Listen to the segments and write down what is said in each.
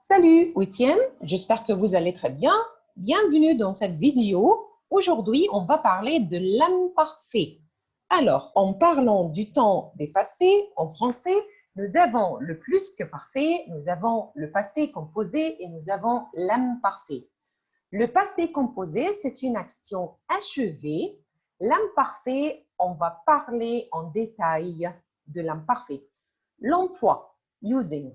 Salut, huitième, j'espère que vous allez très bien. Bienvenue dans cette vidéo. Aujourd'hui, on va parler de l'imparfait. Alors, en parlant du temps des passés, en français, nous avons le plus que parfait, nous avons le passé composé et nous avons l'imparfait. Le passé composé, c'est une action achevée. L'imparfait, on va parler en détail de l'imparfait. L'emploi, using.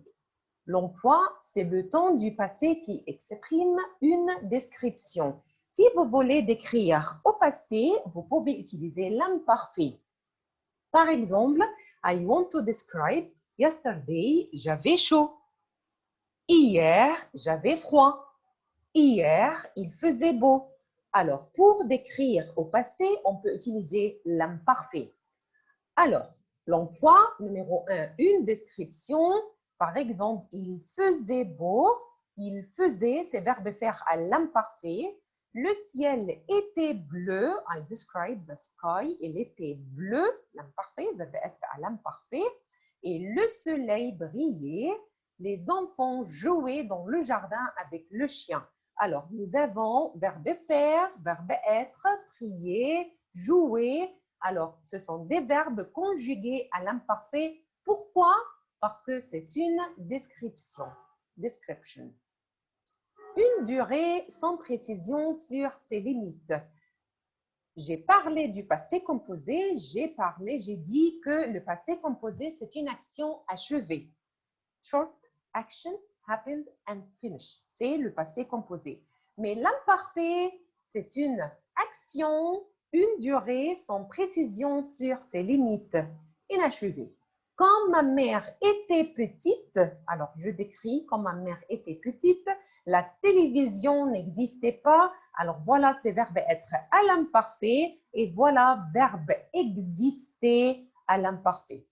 L'emploi, c'est le temps du passé qui exprime une description. Si vous voulez décrire au passé, vous pouvez utiliser l'imparfait. Par exemple, I want to describe yesterday, j'avais chaud. Hier, j'avais froid. Hier, il faisait beau. Alors, pour décrire au passé, on peut utiliser l'imparfait. Alors, l'emploi numéro 1, une description. Par exemple, il faisait beau. Il faisait, c'est verbe faire à l'imparfait. Le ciel était bleu. I describe the sky. Il était bleu. L'imparfait, verbe être à l'imparfait. Et le soleil brillait. Les enfants jouaient dans le jardin avec le chien. Alors, nous avons verbe faire, verbe être, prier, jouer. Alors, ce sont des verbes conjugués à l'imparfait. Pourquoi? Parce que c'est une description. Description. Une durée sans précision sur ses limites. J'ai parlé du passé composé, j'ai dit que le passé composé, c'est une action achevée. Short action happened and finished. C'est le passé composé. Mais l'imparfait, c'est une action, une durée sans précision sur ses limites, inachevée. Quand ma mère était petite, alors je décris quand ma mère était petite, la télévision n'existait pas. Alors voilà, c'est verbe être à l'imparfait et voilà verbe exister à l'imparfait.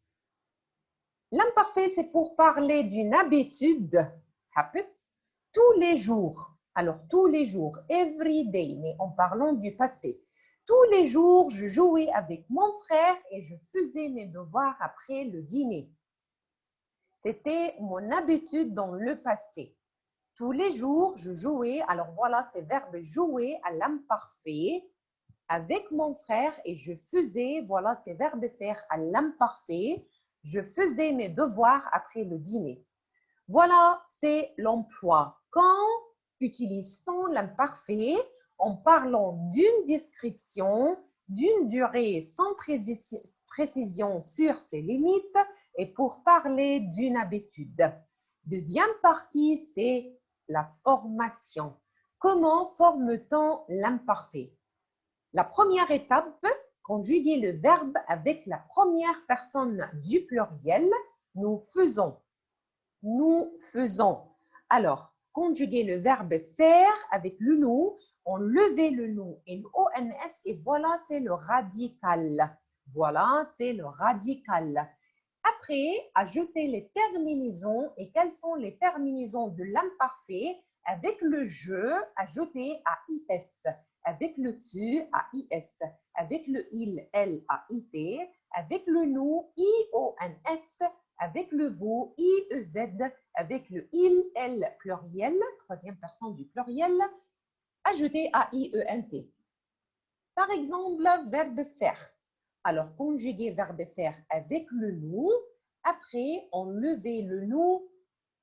L'imparfait, c'est pour parler d'une habitude, habit, tous les jours. Alors, tous les jours, every day, mais en parlant du passé. Tous les jours, je jouais avec mon frère et je faisais mes devoirs après le dîner. C'était mon habitude dans le passé. Tous les jours, je jouais, alors voilà, c'est verbe jouer à l'imparfait avec mon frère et je faisais, voilà, c'est verbe faire à l'imparfait. Je faisais mes devoirs après le dîner. Voilà, c'est l'emploi. Quand utilise-t-on l'imparfait en parlant d'une description, d'une durée sans précision sur ses limites et pour parler d'une habitude? Deuxième partie, c'est la formation. Comment forme-t-on l'imparfait? La première étape, conjuguer le verbe avec la première personne du pluriel. Nous faisons. Nous faisons. Alors, conjuguer le verbe faire avec le nous, enlever le nous et le ONS et voilà, c'est le radical. Voilà, c'est le radical. Après, ajouter les terminaisons. Et quelles sont les terminaisons de l'imparfait? Avec le je, ajouter AIS. Avec le tu, AIS. Avec le il, elle, AIT. Avec le nous, IONS. Avec le vous, IEZ. Avec le il, elle, pluriel, troisième personne du pluriel, ajouter AIENT. Par exemple, verbe faire. Alors, conjuguer verbe faire avec le nous. Après, enlever le nous,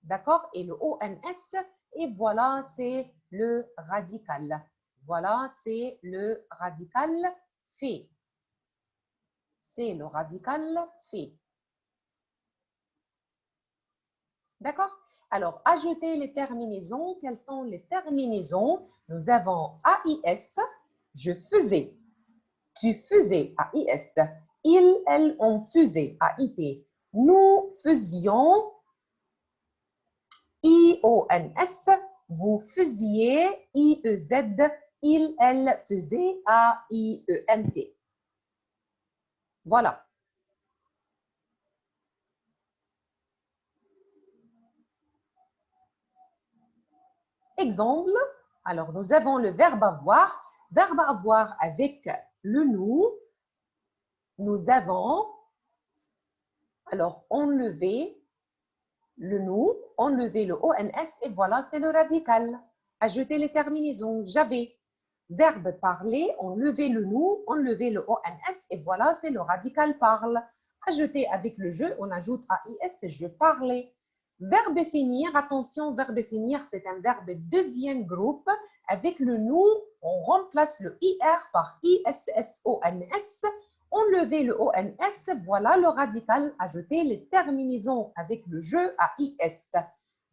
d'accord, et le ONS. Et voilà, c'est le radical. Voilà, c'est le radical fait. C'est le radical fait. D'accord? Alors, ajouter les terminaisons. Quelles sont les terminaisons? Nous avons AIS. Je faisais. Tu faisais, AIS. Il, elle, on faisait, AIT. Nous faisions, IONS. Vous faisiez, IEZ. Il, elle faisait, AIENT. Voilà. Exemple, alors nous avons le verbe avoir. Verbe avoir avec le nous. Nous avons, alors enlever, le nous, enlever le ONS et voilà, c'est le radical. Ajouter les terminaisons, j'avais. Verbe parler, enlever le nous, enlever le ONS et voilà, c'est le radical parle. Ajouter avec le je, on ajoute AIS, c'est je parlais. Verbe finir, attention, verbe finir, c'est un verbe deuxième groupe. Avec le nous, on remplace le IR par ISSONS. Enlever le ONS, voilà le radical. Ajouter les terminaisons avec le je AIS.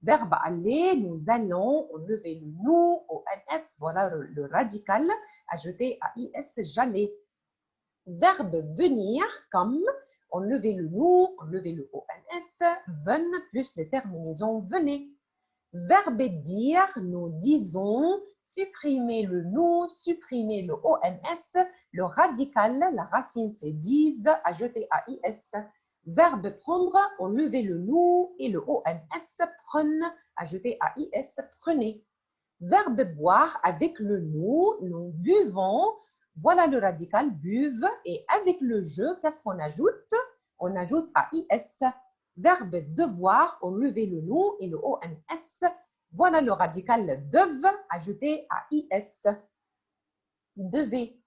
Verbe aller, nous allons, enlever le nous, ONS, voilà le radical. Ajouter AIS, j'allais. Verbe venir, comme, enlever le nous, enlever le ONS, ven plus les terminaisons venez. Verbe dire, nous disons, supprimer le nous, supprimer le ONS, le radical, la racine c'est disent, ajouter AIS. Verbe prendre, enlever le nous et le ONS, prenne, ajouter AIS, prenez. Verbe boire, avec le nous buvons, voilà le radical buve et avec le je, qu'est-ce qu'on ajoute? On ajoute AIS. Verbe devoir, enlever le nous et le ONS. Voilà le radical dev, ajouter AIS. Devez.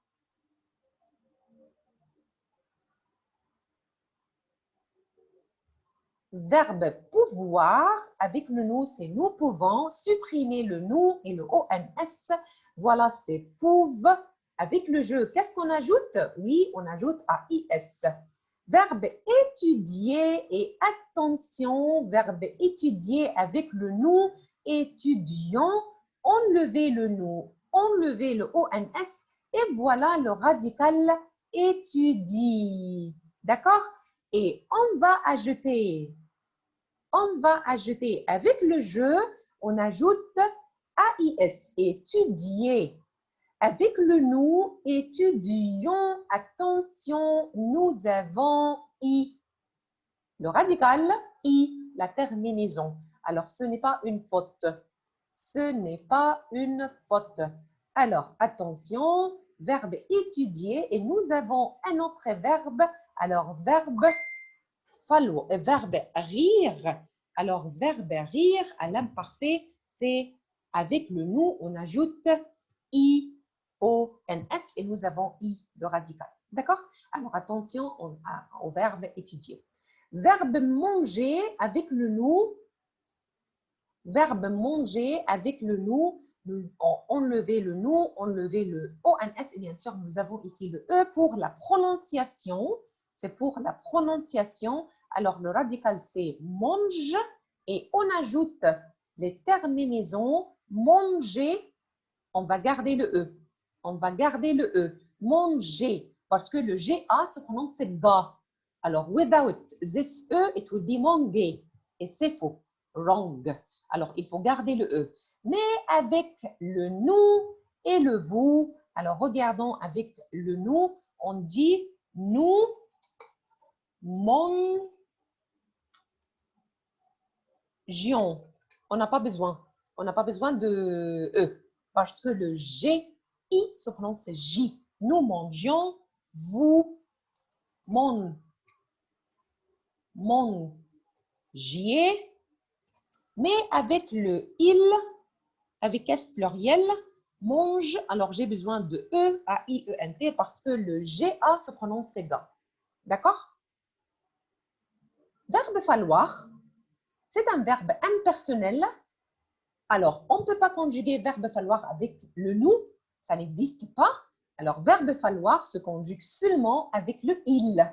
Verbe pouvoir, avec le nous, c'est nous pouvons. Supprimer le nous et le ONS. Voilà, c'est pouve. Avec le je, qu'est-ce qu'on ajoute? Oui, on ajoute AIS. Verbe étudier et attention, verbe étudier avec le nous, étudiant, enlever le nous, enlever le ONS et voilà le radical étudie. D'accord? Et on va ajouter avec le je, on ajoute AIS, étudier. Avec le nous, étudions, attention, nous avons I. Le radical, I, la terminaison. Alors, ce n'est pas une faute. Ce n'est pas une faute. Alors, attention, verbe étudier et nous avons un autre verbe. Alors, verbe rire. Alors, verbe rire à l'imparfait, c'est avec le nous, on ajoute I. O-N-S et nous avons I de radical. D'accord? Alors, attention au verbe étudier. Verbe manger avec le nous. Verbe manger avec le nous. Nous enlever le nous, enlever le ONS et bien sûr, nous avons ici le E pour la prononciation. C'est pour la prononciation. Alors, le radical, c'est mange et on ajoute les terminaisons manger. On va garder le E. On va garder le E. Manger, parce que le GA se prononce GA. Alors, without this E, it will be manger. Et c'est faux. Wrong. Alors, il faut garder le E. Mais avec le nous et le vous, alors regardons avec le nous, on dit nous mangions. On n'a pas besoin. On n'a pas besoin de E. Parce que le G I se prononce J. Nous mangions, vous mangiez, mais avec le il, avec S pluriel, mange, alors j'ai besoin de E, A-I-E-N-T, parce que le G-A se prononce ga. D'accord? Verbe falloir, c'est un verbe impersonnel. Alors, on ne peut pas conjuguer verbe falloir avec le nous, ça n'existe pas. Alors, verbe falloir se conjugue seulement avec le il.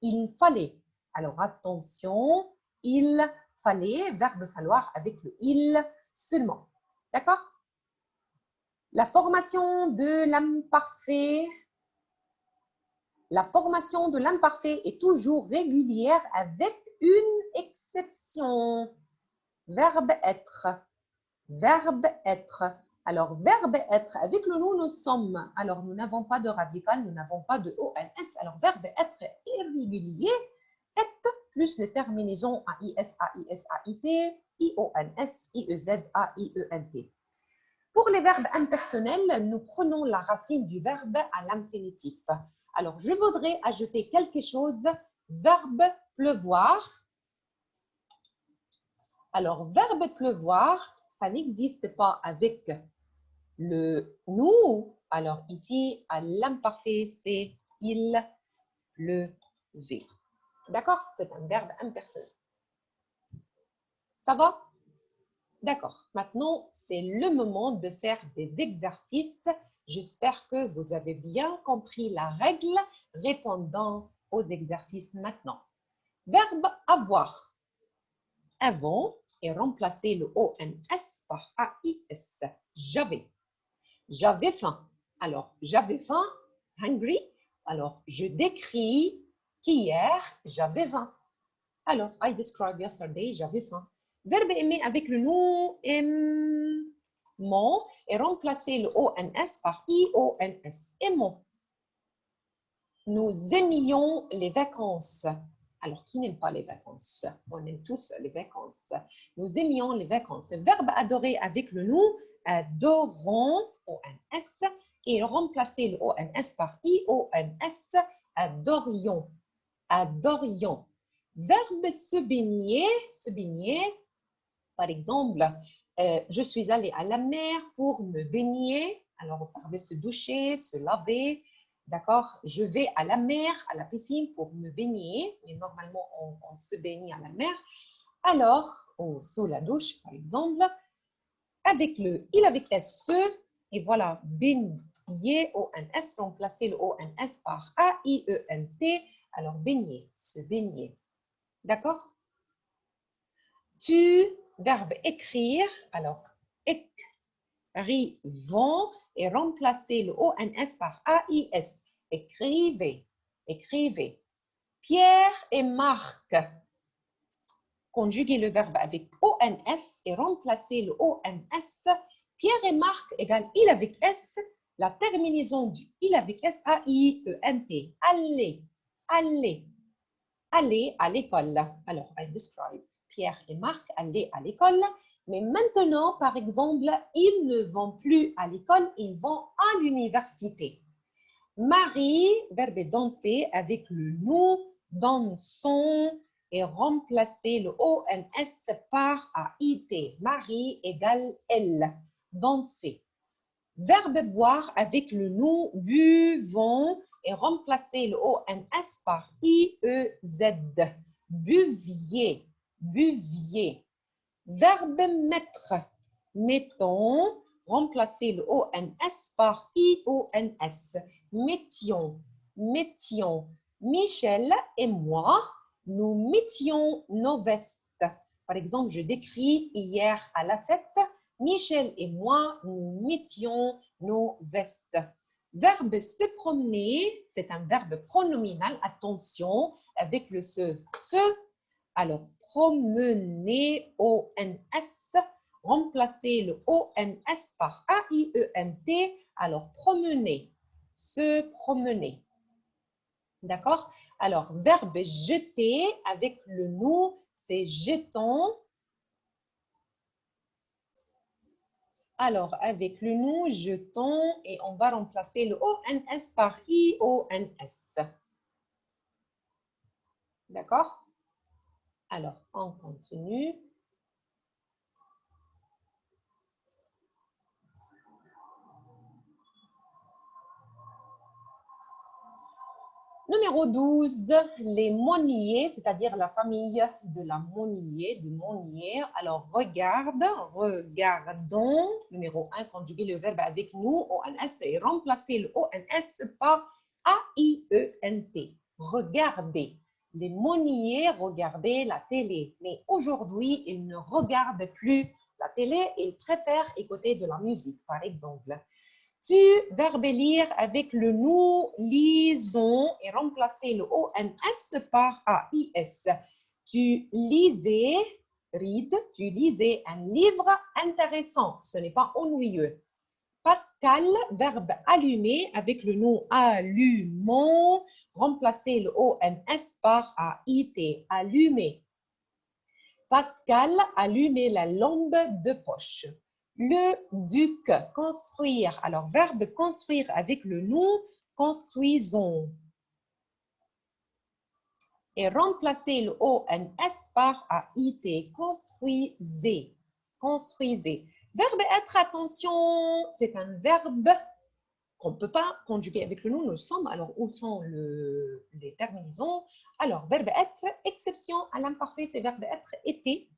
Il fallait. Alors, attention, il fallait, verbe falloir avec le il seulement. D'accord? La formation de l'imparfait. La formation de l'imparfait est toujours régulière avec une exception. Verbe être. Verbe être. Alors, verbe être, avec le nous, nous sommes. Alors, nous n'avons pas de radical, nous n'avons pas de ONS. Alors, verbe être irrégulier. Être plus les terminaisons AIS, AIS, AIT, IONS, IEZ, AIENT. Pour les verbes impersonnels, nous prenons la racine du verbe à l'infinitif. Alors, je voudrais ajouter quelque chose. Verbe pleuvoir. Alors, verbe pleuvoir, ça n'existe pas avec le nous. Alors, ici, à l'imparfait, c'est il pleuvait. D'accord? C'est un verbe impersonnel. Ça va? D'accord. Maintenant, c'est le moment de faire des exercices. J'espère que vous avez bien compris la règle. Répondant aux exercices maintenant. Verbe avoir. Avant et remplacer le ONS par AIS. J'avais. J'avais faim. Alors, j'avais faim, hungry. Alors, je décris qu'hier, j'avais faim. Alors, I described yesterday, j'avais faim. Verbe aimer avec le nous aimant et remplacer le ONS par IONS. Aimant. Nous aimions les vacances. Alors, qui n'aime pas les vacances? On aime tous les vacances. Nous aimions les vacances. Verbe adorer avec le nous, adorons, ONS, et remplacer le ONS par IONS, adorions. Adorions. Verbe se baigner, par exemple, je suis allée à la mer pour me baigner. Alors, verbe se doucher, se laver. D'accord? Je vais à la mer, à la piscine pour me baigner. Mais normalement, on se baigne à la mer. Alors, sous la douche, par exemple, avec le il avec S, et voilà, baigner, ONS, remplacer le ONS par AIENT. Alors, baigner, se baigner. D'accord? Tu, verbe écrire, alors écrivons et remplacer le ONS par AIS. Écrivez, écrivez. Pierre et Marc. Conjuguer le verbe avec ONS et remplacer le ONS. Pierre et Marc égale il avec S. La terminaison du il avec S, A-I-E-N-T. Allez, allez, allez à l'école. Alors, I describe. Pierre et Marc allaient à l'école. Mais maintenant, par exemple, ils ne vont plus à l'école, ils vont à l'université. Marie, verbe danser avec le nous, dansons et remplacer le ONS par AIT. Marie égale elle, danser. Verbe boire avec le nous, buvons et remplacer le ONS par IEZ. Buvier, buvier. Verbe mettre, mettons, remplacer le ONS par IONS. Mettions, mettions. Michel et moi, nous mettions nos vestes. Par exemple, je décris hier à la fête, Michel et moi, nous mettions nos vestes. Verbe se promener, c'est un verbe pronominal, attention, avec le se. Alors, promener, ONS, remplacer le ONS par AIENT, alors promener, se promener. D'accord? Alors, verbe jeter, avec le nous, c'est jetons. Alors, avec le nous, jetons, et on va remplacer le ONS par IONS. D'accord? Alors, on continue. Numéro 12, les monniers, c'est-à-dire la famille de la monnier, de monnier. Alors, regarde, regardons. Numéro 1, conjuguer le verbe avec nous, ONS, et remplacer le ONS par AIENT. Regardez. Les monniers regardaient la télé, mais aujourd'hui, ils ne regardent plus la télé, ils préfèrent écouter de la musique, par exemple. Tu, verbe lire avec le nous, lisons et remplacer le ONS par AIS. Tu lisais, read, tu lisais un livre intéressant, ce n'est pas ennuyeux. Pascal, verbe allumer avec le nous allumons, remplacer le ONS par AIT, allumer. Pascal allumait la lampe de poche. Le duc, construire. Alors, verbe construire avec le nous, construisons. Et remplacez le ONS par AIT. Construisez. Construisez. Verbe être, attention, c'est un verbe qu'on ne peut pas conjuguer avec le nous sommes. Alors, où sont les terminaisons? Alors, verbe être, exception à l'imparfait, c'est verbe être été.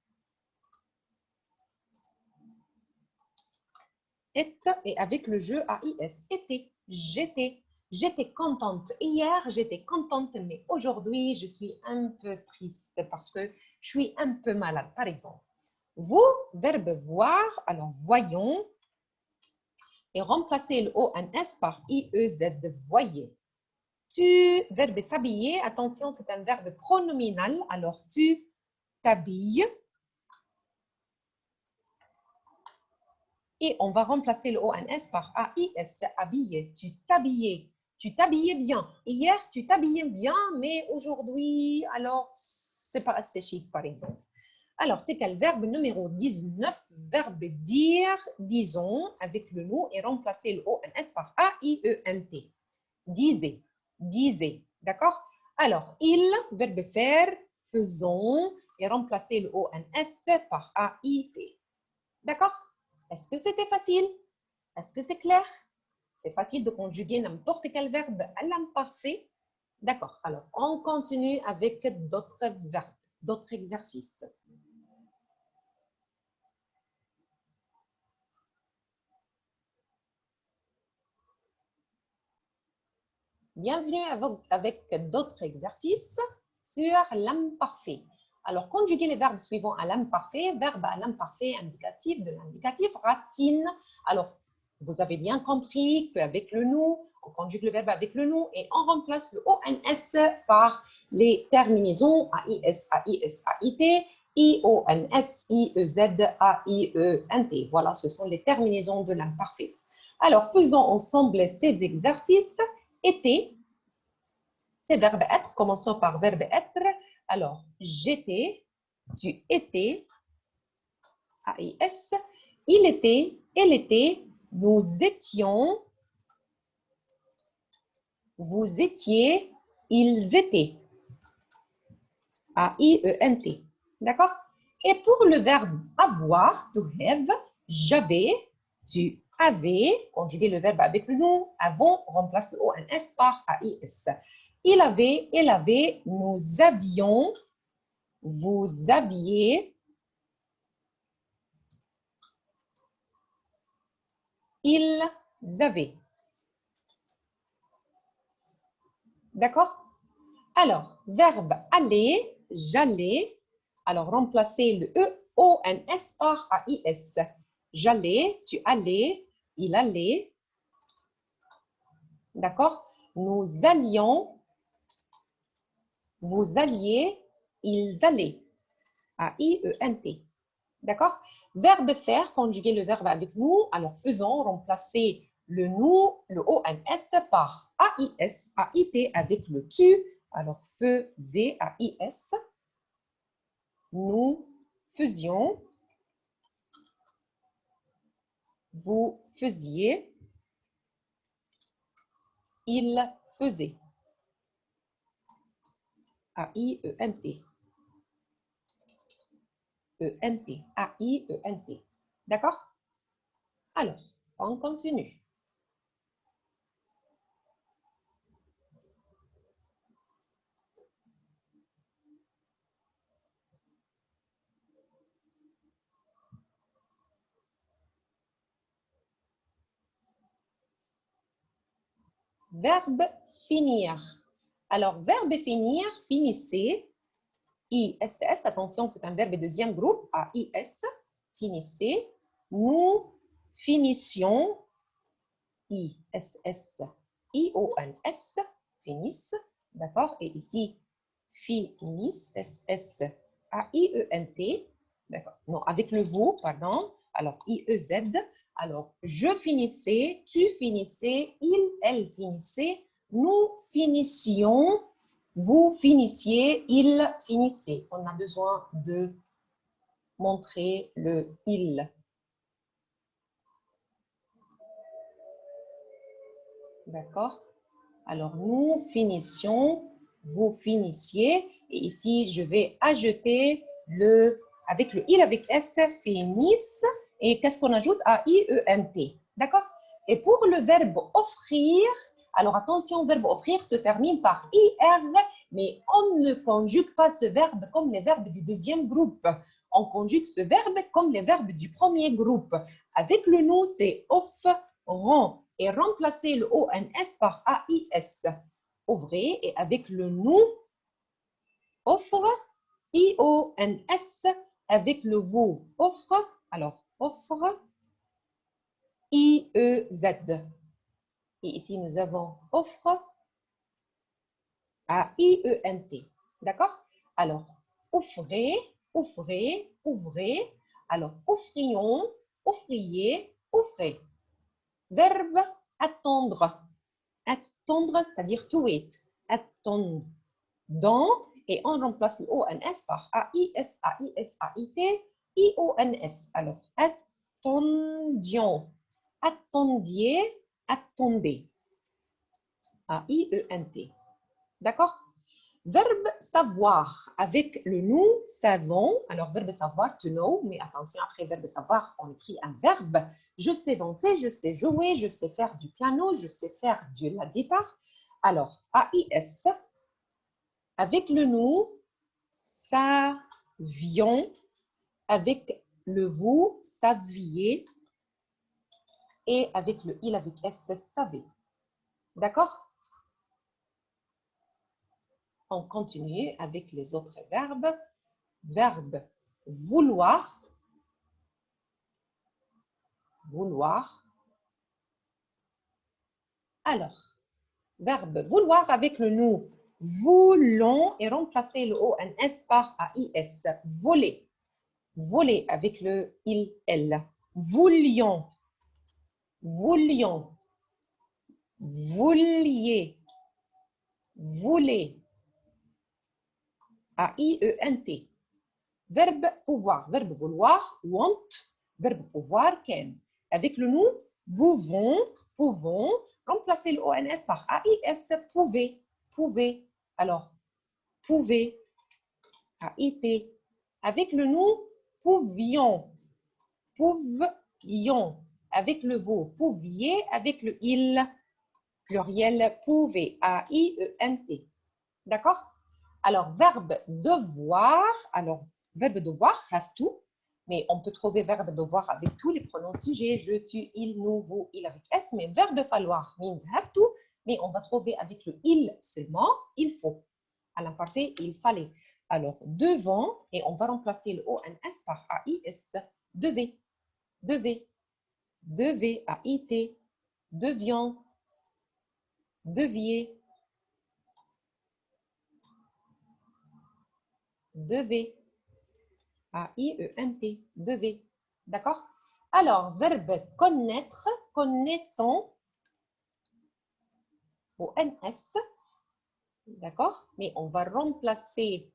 Et avec le jeu AIS, été, j'étais. J'étais contente hier, j'étais contente, mais aujourd'hui, je suis un peu triste parce que je suis un peu malade, par exemple. Vous, verbe voir, alors voyons, et remplacez le ONS par IEZ, voyez. Tu, verbe s'habiller, attention, c'est un verbe pronominal, alors tu t'habilles. Et on va remplacer le ONS par AIS, habillé. Tu t'habillais. Tu t'habillais bien. Hier, tu t'habillais bien, mais aujourd'hui, alors, c'est pas assez chic, par exemple. Alors, c'est quel verbe numéro 19? Verbe dire, disons, avec le nous et remplacer le ONS par AIENT. Disait, disait. D'accord? Alors, il, verbe faire, faisons, et remplacer le ONS par AIT. D'accord? Est-ce que c'était facile? Est-ce que c'est clair? C'est facile de conjuguer n'importe quel verbe à l'imparfait. D'accord. Alors, on continue avec d'autres verbes, d'autres exercices. Bienvenue avec d'autres exercices sur l'imparfait. Alors, conjuguer les verbes suivants à l'imparfait, verbe à l'imparfait indicatif, de l'indicatif, racine. Alors, vous avez bien compris qu'avec le nous, on conjugue le verbe avec le nous et on remplace le ONS par les terminaisons AIS, AIS, AIT, IONS, IEZ, AIENT. Voilà, ce sont les terminaisons de l'imparfait. Alors, faisons ensemble ces exercices. Été, c'est verbe être. Commençons par verbe être. Alors, j'étais, tu étais, AIS, il était, elle était, nous étions, vous étiez, ils étaient, AIENT. D'accord? Et pour le verbe avoir, to have, j'avais, tu avais, conjuguer le verbe avec le nous, avons, remplace le ONS par AIS. Il avait, elle avait, nous avions, vous aviez, ils avaient. D'accord? Alors, verbe aller, j'allais. Alors, remplacez le EONS par AIS. J'allais, tu allais, il allait. D'accord? Nous allions, vous alliez, ils allaient. AIENT. D'accord? Verbe faire, conjuguer le verbe avec nous. Alors, faisons, remplacer le nous, le ONS par AIS, AIT avec le tu. Alors, faisait, AIS. Nous faisions. Vous faisiez. Il faisait. AIENT. ENT. AIENT. D'accord? Alors, on continue. Verbe finir. Alors, verbe finir, finissez. ISS, attention, c'est un verbe deuxième groupe, AIS, finissez. Nous finissions, ISS, IONS, finissent, d'accord? Et ici, finissent, SS, AIENT, d'accord? Non, avec le vous, pardon. Alors, IEZ. Alors, je finissais, tu finissais, il, elle finissait, nous finissions, vous finissiez, il finissait. On a besoin de montrer le il. D'accord? Alors, nous finissions, vous finissiez. Et ici, je vais ajouter avec le il avec S, finissent. Et qu'est-ce qu'on ajoute? A-I-E-N-T. D'accord? Et pour le verbe offrir, alors attention, verbe offrir se termine par IR, mais on ne conjugue pas ce verbe comme les verbes du deuxième groupe. On conjugue ce verbe comme les verbes du premier groupe. Avec le nous, c'est offrant et remplacer le ONS par AIS. Ouvrez et avec le nous, offre, IONS, avec le vous, offre, alors offre, IEZ. Et ici, nous avons offre, AIENT. D'accord? Alors, offrez, offrez, ouvrez. Alors, offrions, offriez, offrez. Verbe attendre. Attendre, c'est-à-dire to wait. Attendre. Dans, et on remplace le ONS par AIS, AIS, AIT, IONS. Alors, attendions, attendiez, attendez. AIENT. D'accord? Verbe savoir avec le nous, savons. Alors, verbe savoir, to know, mais attention, après verbe savoir, on écrit un verbe. Je sais danser, je sais jouer, je sais faire du piano, je sais faire de la guitare. Alors, AIS, avec le nous, savions, avec le vous, saviez, et avec le il avec S, savez. D'accord? On continue avec les autres verbes. Verbe vouloir, vouloir. Alors, verbe vouloir avec le nous voulons et remplacer le ONS par AIS. Voler. Voler avec le il, elle. Voulions. Voulions. Vouliez. Voulez. AIENT. Verbe pouvoir. Verbe vouloir, want. Verbe pouvoir, can. Avec le nous, pouvons, pouvons. Remplacer le ONS par AIS, pouvez, pouvez. Alors, pouvez, AIT. Avec le nous, pouvions, pouvions. Avec le vous, pouviez. Avec le il, pluriel, pouvez, AIENT. D'accord? Alors, verbe devoir. Alors, verbe devoir, have to. Mais on peut trouver verbe devoir avec tous les pronoms sujets, je, tu, il, nous, vous, il avec S. Mais verbe falloir means have to. Mais on va trouver avec le il seulement, il faut. À l'imparfait, il fallait. Alors, devant, et on va remplacer le ONS par AIS. Devait, devait, devait, AIT, devions, deviez, devait. AIENT, devait. D'accord? Alors, verbe connaître, connaissant, ONS. D'accord? Mais on va remplacer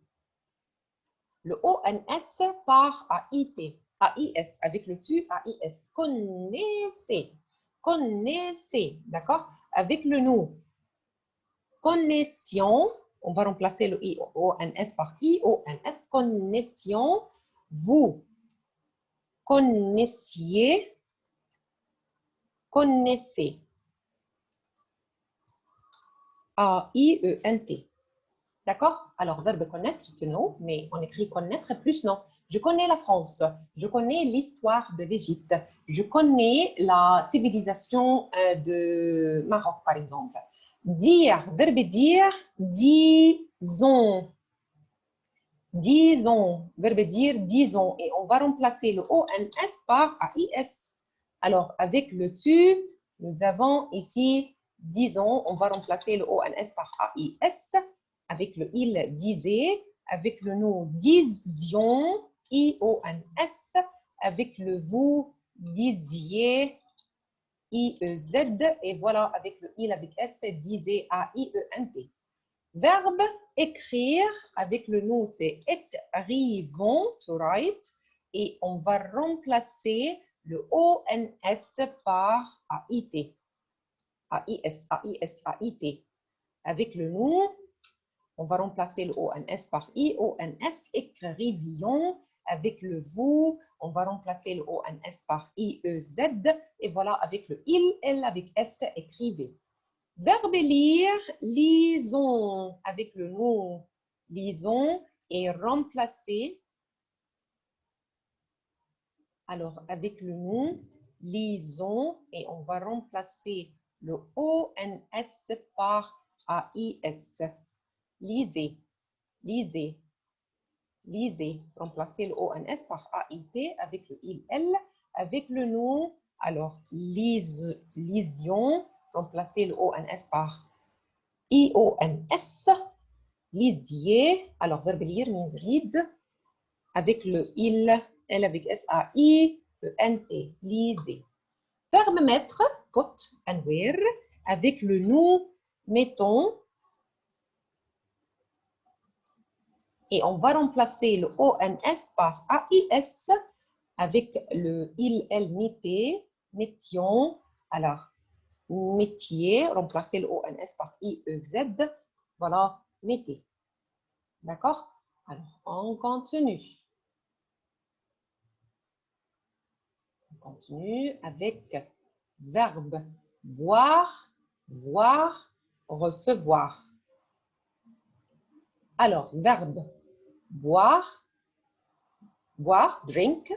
le ONS par AIT, AIS, avec le tu, AIS. Connaissez, connaissez. D'accord? Avec le nous, connaissions, on va remplacer le IONS par IONS. Connaissions, vous connaissiez, connaissez. AIENT. D'accord? Alors, verbe connaître, to know, mais on écrit connaître plus non. Je connais la France. Je connais l'histoire de l'Égypte. Je connais la civilisation de Maroc, par exemple. Dire, verbe dire, disons. Disons, verbe dire, disons. Et on va remplacer le ONS par AIS. Alors, avec le tu, nous avons ici, disons, on va remplacer le ONS par AIS. Avec le il, disait. Avec le nous, disions, IONS. Avec le vous, disiez, IEZ. Et voilà, avec le il, avec S, disait, AIENT. Verbe écrire, avec le nous, c'est écrivons, to write, et on va remplacer le ONS par AIT. AIS, AIS, AIT. Avec le nous, On va remplacer le ONS par IONS, écrivions avec le vous. On va remplacer le ONS par IEZ. Et voilà, avec le il, elle, avec S, écrivez. Verbe lire, lisons avec le nous. Lisons et remplacer. Alors, avec le nous, lisons et on va remplacer le ONS par AIS. Lisez, lisez, lisez. Remplacer le ONS par AIT avec le il, elle, avec le nous. Alors, lisions. Remplacer le ONS par IONS. Lisiez. Alors, verbe lire means read. Avec le il, elle avec S-A-I-E-N-T. Lisez. Verbe mettre, put and wear. Avec le nous, mettons. Et on va remplacer le ONS par AIS avec le il, elle, mettez, mettions. Alors, métier, remplacer le ONS par IEZ. Voilà, mettez. D'accord? Alors, on continue. On continue avec verbe boire, voir, recevoir. Alors, verbe boire, boire, drink.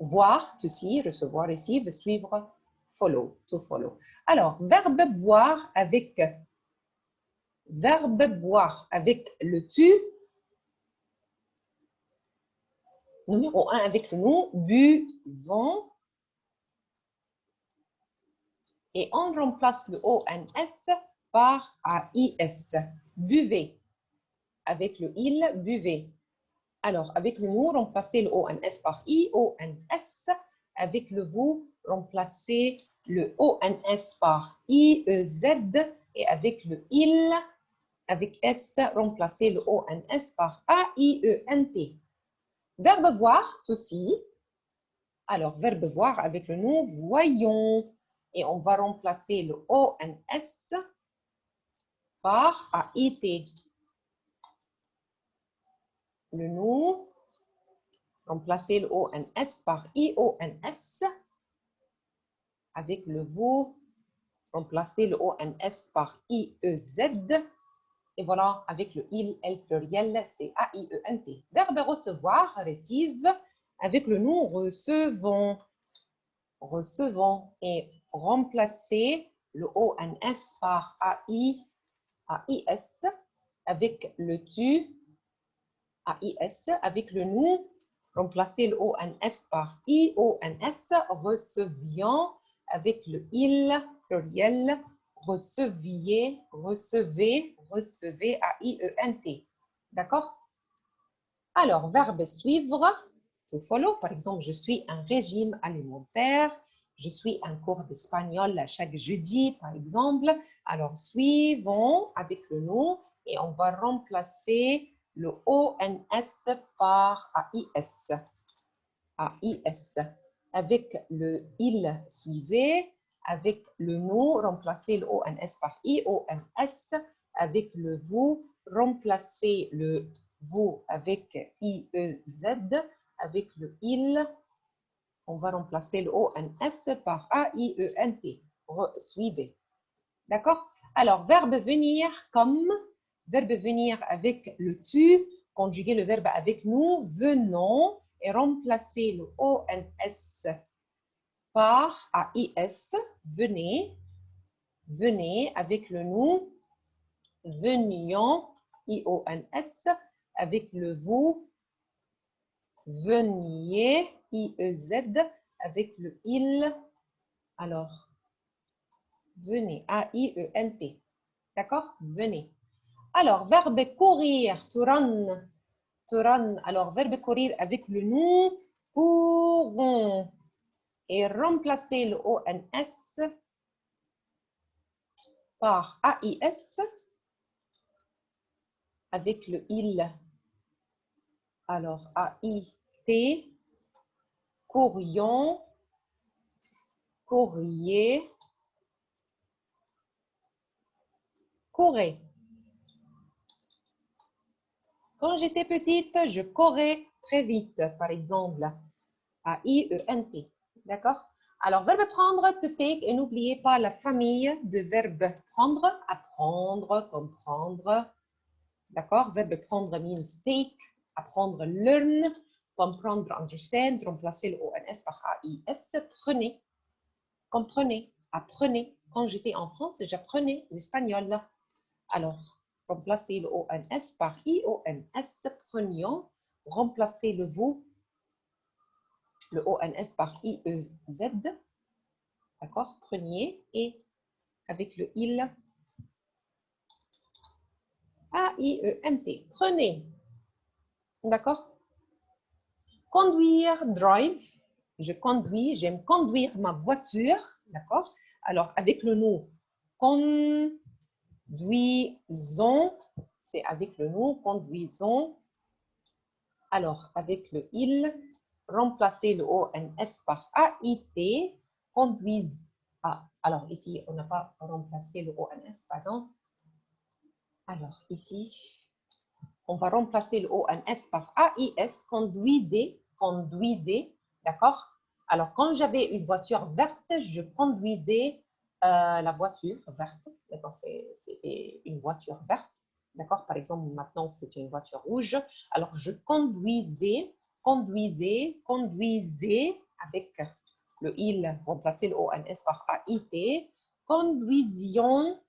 Voir, to see, recevoir, receive, suivre, follow, to follow. Alors, verbe boire avec le tu. Numéro 1 avec le nous, buvons. Et on remplace le ONS par AIS. Buvez. Avec le il, buvez. Alors, avec le nous, remplacez le ONS par IONS. Avec le vous, remplacez le ONS par IEZ. Et avec le il, avec S, remplacez le ONS par AIENT. Verbe voir, aussi. Alors, verbe voir avec le nous, voyons. Et on va remplacer le ONS par AIT. Le nous, remplacer le ONS par IONS. Avec le vous, remplacer le ONS par IEZ. Et voilà, avec le il, elle pluriel, c'est AIENT. Verbe recevoir, receive. Avec le nous, recevons. Recevons. Et remplacer le ONS par AIS. Avec le tu, AIS. Avec le nous, remplacer le ONS par IONS. Recevions. Avec le il, pluriel, receviez, recevez, recevez, AIENT. D'accord? Alors, verbe suivre, to follow. Par exemple, je suis un régime alimentaire. Je suis un cours d'espagnol chaque jeudi, par exemple. Alors, suivons avec le nom et on va remplacer le ONS par AIS. AIS. Avec le il, suivez. Avec le nous, remplacez le ONS par IONS. Avec le vous, remplacez le vous avec IEZ. Avec le il, on va remplacer le ONS par AIENT. Suivez. D'accord? Alors, verbe venir comme, verbe venir avec le tu, conjuguer le verbe avec nous, venons, et remplacer le ONS par AIS, venez, venez, avec le nous, venions, IONS, avec le vous, veniez, IEZ, avec le il, alors, venez, AIENT. D'accord? Venez. Alors, verbe courir, to run. To run. Alors, verbe courir avec le nous, courons. Et remplacer le ONS par AIS avec le il. Alors, AIT, courrions, courrier, courez. Quand j'étais petite, je courais très vite, par exemple. A-I-E-N-T. D'accord? Alors, verbe prendre, to take, et n'oubliez pas la famille de verbes prendre, apprendre, comprendre. D'accord? Verbe prendre means take, apprendre, learn, comprendre, understand, remplacer le ONS par AIS, prenez, comprenez, apprenez. Quand j'étais en France, j'apprenais l'espagnol. Alors, remplacer le ONS par IONS, prenions, remplacer le vous, le ONS par IEZ, d'accord? Preniez, et avec le il, AIENT, prenez, d'accord? Conduire, drive, je conduis, j'aime conduire ma voiture, d'accord? Alors, avec le nous, conduisons, c'est avec le nous, conduisons. Alors, avec le il, remplacer le ONS par AIT, conduisent. Ah, alors ici, on n'a pas remplacé le ONS, pardon. Alors, ici, on va remplacer le ONS par AIS, conduisez, conduisez, d'accord? Alors, quand j'avais une voiture verte, je conduisais la voiture verte, d'accord? C'était une voiture verte, d'accord? Par exemple, maintenant, c'est une voiture rouge. Alors, je conduisais, conduisais, conduisais, avec le il, remplacer le ONS par AIT, conduisions,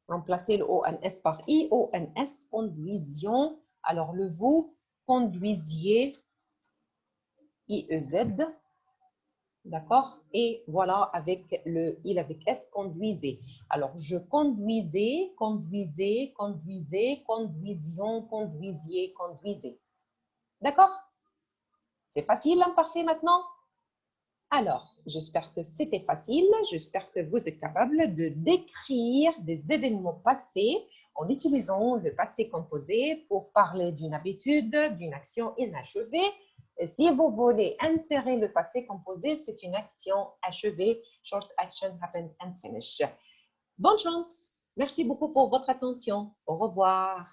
remplacer le ONS par IONS, conduisions. Alors, le vous, conduisiez, IEZ, d'accord? Et voilà, avec le il avec S, conduisez. Alors, je conduisais, conduisais, conduisais, conduisions, conduisiez, conduisez. D'accord? C'est facile, l'imparfait maintenant? Alors, j'espère que c'était facile. J'espère que vous êtes capable de décrire des événements passés en utilisant le passé composé pour parler d'une habitude, d'une action inachevée. Et si vous voulez insérer le passé composé, c'est une action achevée. Short action, happened and finished. Bonne chance. Merci beaucoup pour votre attention. Au revoir.